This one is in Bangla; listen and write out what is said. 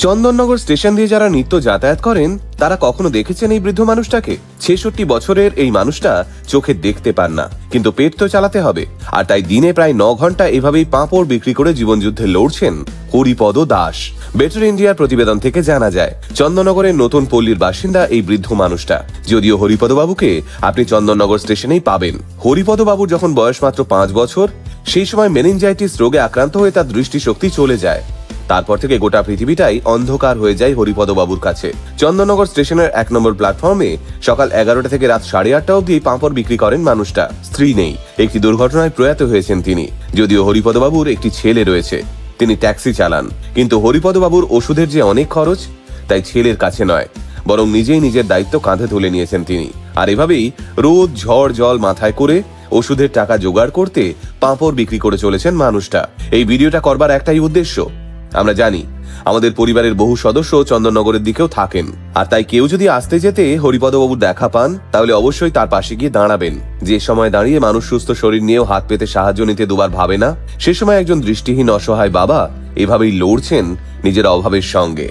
চন্দননগর স্টেশন দিয়ে যারা নিত্য যাতায়াত করেন তারা কখনো দেখেছেন এই বৃদ্ধ মানুষটাকে? ৬৬ বছরের এই মানুষটা চোখে দেখতে পান না, কিন্তু পেট তো চালাতে হবে, আর তাই দিনে প্রায় ৯ ঘন্টা এভাবেই পাঁপড় বিক্রি করে জীবনযুদ্ধে লড়ছেন হরিপদ দাস। বেটার ইন্ডিয়ার প্রতিবেদন থেকে জানা যায় চন্দননগরের নতুন পল্লীর বাসিন্দা এই বৃদ্ধ মানুষটা। যদিও হরিপদ বাবুকে আপনি চন্দননগর স্টেশনেই পাবেন। হরিপদ বাবুর যখন বয়স মাত্র ৫ বছর, সেই সময় মেনিনজাইটিস রোগে আক্রান্ত হয়ে তার দৃষ্টিশক্তি চলে যায়। তারপর থেকে গোটা পৃথিবীটাই অন্ধকার হয়ে যায় হরিপদ বাবুর কাছে। চন্দননগর স্টেশনের ১ নম্বর প্ল্যাটফর্মে সকাল ১১টা থেকে রাত ৮:৩০ অবধি পাঁপড় বিক্রি করেন মানুষটা। স্ত্রী নেই, একটি দুর্ঘটনায় প্রয়াত হয়েছেন তিনি। যদিও হরিপদ বাবুর একটি ছেলে রয়েছে, তিনি ট্যাক্সি চালান, কিন্তু হরিপদ বাবুর ওষুধের যে অনেক খরচ, তাই ছেলের কাছে নয় বরং নিজেই নিজের দায়িত্ব কাঁধে তুলে নিয়েছেন তিনি। আর এভাবেই রোদ ঝড় জল মাথায় করে ওষুধের টাকা জোগাড় করতে পাঁপড় বিক্রি করে চলেছেন মানুষটা। এই ভিডিওটা করবার একটাই উদ্দেশ্য, আমরা জানি আমাদের পরিবারের বহু সদস্য চন্দননগরের দিকেও থাকেন, আর তাই কেউ যদি আসতে যেতে হরিপদ বাবুর দেখা পান তাহলে অবশ্যই তার পাশে গিয়ে দাঁড়াবেন। যে সময় দাঁড়িয়ে মানুষ সুস্থ শরীর নিয়েও হাত পেতে সাহায্য নিতে দুবার ভাবে না, সে সময় একজন দৃষ্টিহীন অসহায় বাবা এভাবেই লড়ছেন নিজের অভাবের সঙ্গে।